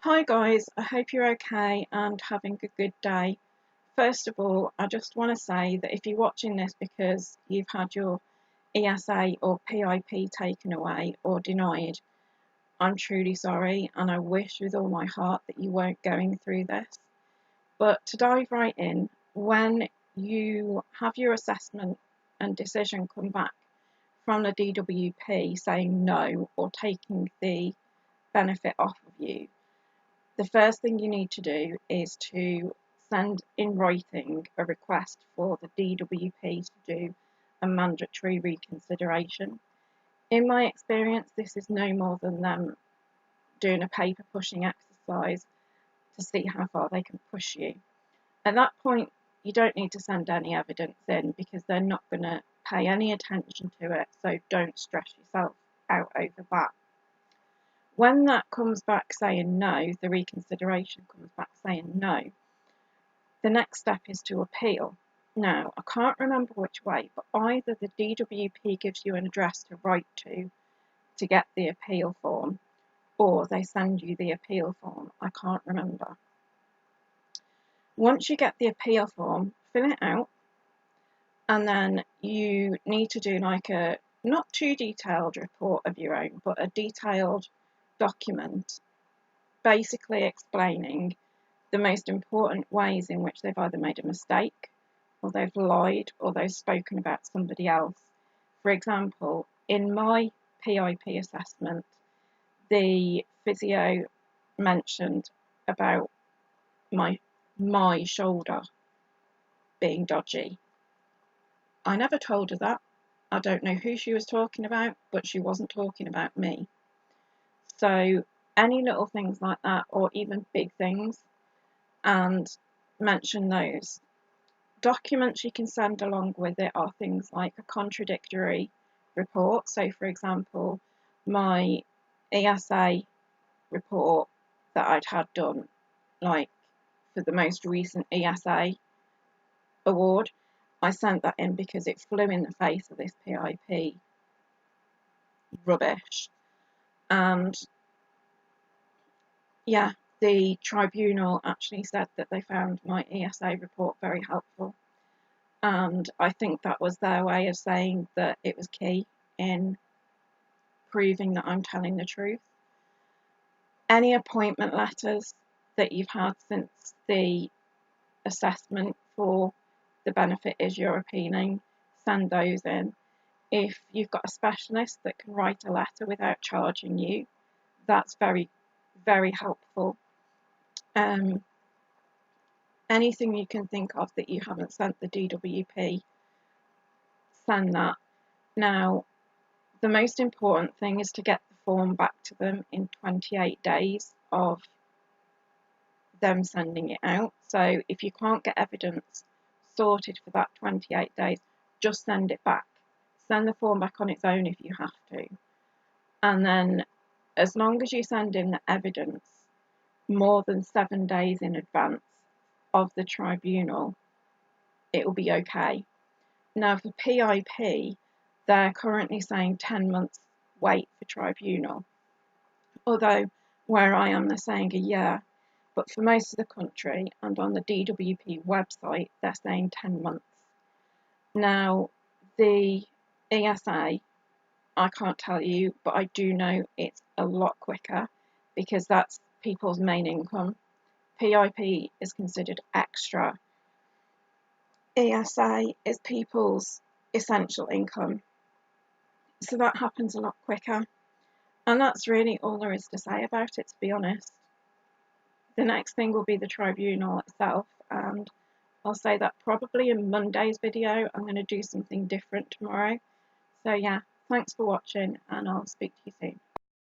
Hi guys, I hope you're okay and having a good day. First of all, I just want to say that if you're watching this because you've had your ESA or PIP taken away or denied, I'm truly sorry and I wish with all my heart that you weren't going through this. But to dive right in, when you have your assessment and decision come back from the DWP saying no or taking the benefit off of you, the first thing you need to do is to send in writing a request for the DWP to do a mandatory reconsideration. In my experience, this is no more than them doing a paper pushing exercise to see how far they can push you. At that point, you don't need to send any evidence in because they're not going to pay any attention to it, so don't stress yourself out over that. When that comes back saying no, the reconsideration comes back saying no, the next step is to appeal. Now, I can't remember which way, but either the DWP gives you an address to write to get the appeal form, or they send you the appeal form. I can't remember. Once you get the appeal form, fill it out, and then you need to do like a not too detailed report of your own, but a detailed document basically explaining the most important ways in which they've either made a mistake or they've lied or they've spoken about somebody else. For example, in my PIP assessment, the physio mentioned about my shoulder being dodgy. I never told her that. I don't know who she was talking about, but she wasn't talking about me. So any little things like that, or even big things, and mention those. Documents you can send along with it are things like a contradictory report. So, for example, my ESA report that I'd had done, like for the most recent ESA award, I sent that in because it flew in the face of this PIP rubbish. And yeah, the tribunal actually said that they found my ESA report very helpful. And I think that was their way of saying that it was key in proving that I'm telling the truth. Any appointment letters that you've had since the assessment for the benefit is you're appealing, send those in. If you've got a specialist that can write a letter without charging you, that's very, very helpful. Anything you can think of that you haven't sent the DWP, send that. Now, the most important thing is to get the form back to them in 28 days of them sending it out. So if you can't get evidence sorted for that 28 days, just send it back. Send the form back on its own if you have to. And then as long as you send in the evidence more than 7 days in advance of the tribunal, it will be okay. Now for PIP, they're currently saying 10 months wait for tribunal, although where I am they're saying a year, but for most of the country and on the DWP website they're saying 10 months. Now the ESA, I can't tell you, but I do know it's a lot quicker because that's people's main income. PIP is considered extra. ESA is people's essential income. So that happens a lot quicker. And that's really all there is to say about it, to be honest. The next thing will be the tribunal itself, and I'll say that probably in Monday's video. I'm going to do something different tomorrow. So yeah, thanks for watching and I'll speak to you soon.